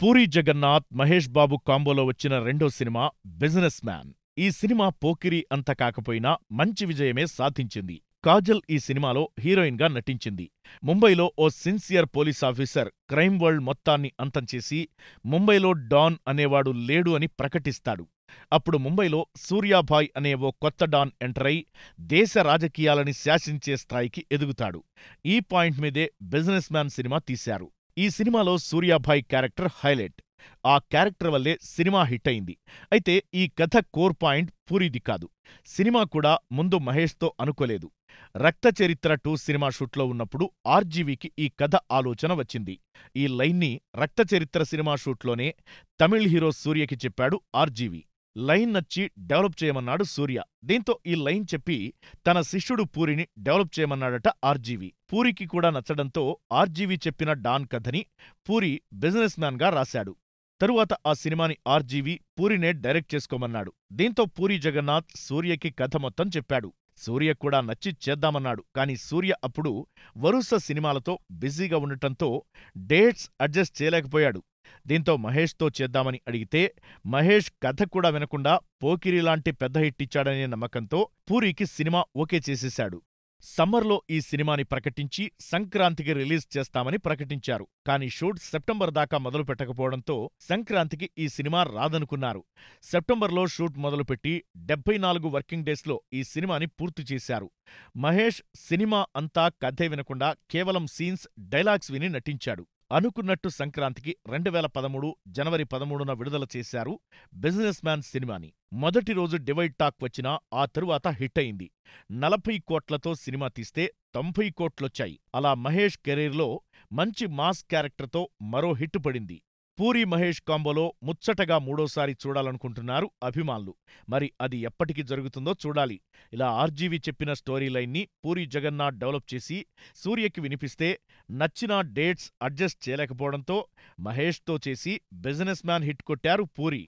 పూరీ జగన్నాథ్, మహేష్ బాబు కాంబోలో వచ్చిన రెండో cinema 'business man'. ఈ సినిమా పోకిరి అంత కాకపోయినా మంచి విజయమే సాధించింది. కాజల్ ఈ సినిమాలో హీరోయిన్గా నటించింది. ముంబైలో ఓ సిన్సియర్ పోలీసాఫీసర్ క్రైమ్ వరల్డ్ మొత్తాన్ని అంతం చేసి, ముంబైలో డాన్ అనేవాడు లేడు అని ప్రకటిస్తాడు. అప్పుడు ముంబైలో సూర్యాభాయ్ అనే ఓ కొత్త డాన్ ఎంటరై దేశ రాజకీయాలని శాసించే స్థాయికి ఎదుగుతాడు. ఈ పాయింట్ మీదే 'బిజినెస్ మ్యాన్' సినిమా తీశారు. ఈ సినిమాలో సూర్యాభాయ్ క్యారెక్టర్ హైలైట్. ఆ క్యారెక్టర్ వల్లే సినిమా హిట్ అయింది. అయితే ఈ కథ కోర్ పాయింట్ పూరీది కాదు. సినిమా కూడా ముందు మహేష్తో అనుకోలేదు. 'రక్త చరిత్ర 2' సినిమా షూట్లో ఉన్నప్పుడు ఆర్జీవీకి ఈ కథ ఆలోచన వచ్చింది. ఈ లైన్ని 'రక్త చరిత్ర' సినిమా షూట్లోనే తమిళ్ హీరో సూర్యకి చెప్పాడు ఆర్జీవీ. లైన్ నచ్చి డెవలప్ చేయమన్నాడు సూర్య. దీంతో ఈ లైన్ చెప్పి తన శిష్యుడు పూరిని డెవలప్ చేయమన్నాడట ఆర్జీవీ. పూరికి కూడా నచ్చడంతో ఆర్జీవీ చెప్పిన డాన్ కథని పూరి 'బిజినెస్ మ్యాన్'గా రాశాడు. తరువాత ఆ సినిమాని ఆర్జీవీ పూరినే డైరెక్ట్ చేసుకోమన్నాడు. దీంతో పూరీ జగన్నాథ్ సూర్యకి కథ మొత్తం చెప్పాడు. సూర్య కూడా నచ్చి చేద్దామన్నాడు. కానీ సూర్య అప్పుడు వరుస సినిమాలతో బిజీగా ఉండటంతో డేట్స్ అడ్జస్ట్ చేయలేకపోయాడు. దీంతో మహేష్తో చేద్దామని అడిగితే మహేష్ కథ కూడా వినకుండా పోకిరిలాంటి పెద్ద హిట్ ఇచ్చాడనే నమ్మకంతో పూరికి సినిమా ఓకే చేసేశాడు. సమ్మర్లో ఈ సినిమాని ప్రకటించి సంక్రాంతికి రిలీజ్ చేస్తామని ప్రకటించారు. కానీ షూట్ సెప్టెంబర్ దాకా మొదలు పెట్టకపోవడంతో సంక్రాంతికి ఈ సినిమా రాదనుకున్నారు. సెప్టెంబర్లో షూట్ మొదలుపెట్టి 74 వర్కింగ్ డేస్లో ఈ సినిమాని పూర్తి చేశారు. మహేష్ సినిమా అంతా కథే వినకుండా కేవలం సీన్స్, డైలాగ్స్ విని నటించాడు. అనుకున్నట్టు సంక్రాంతికి 2013 జనవరి 13న విడుదల చేశారు 'బిజినెస్ మ్యాన్' సినిమాని. మొదటి రోజు డివైడ్ టాక్ వచ్చినా ఆ తరువాత హిట్ అయింది. 40 కోట్లతో సినిమా తీస్తే 90 కోట్లొచ్చాయి. అలా మహేష్ కెరీర్లో మంచి మాస్ క్యారెక్టర్తో మరో హిట్ పడింది. పూరీ మహేష్ కాంబోలో ముచ్చటగా మూడోసారి చూడాలనుకుంటున్నారు అభిమానులు. మరి అది ఎప్పటికి జరుగుతుందో చూడాలి. ఇలా ఆర్జీవీ చెప్పిన స్టోరీ లైన్ని పూరీ జగన్నాథ్ డెవలప్ చేసి సూర్యకి వినిపిస్తే నచ్చిన డేట్స్ అడ్జస్ట్ చేయలేకపోవడంతో మహేష్తో చేసి 'బిజినెస్ మ్యాన్' హిట్ కొట్టారు పూరీ.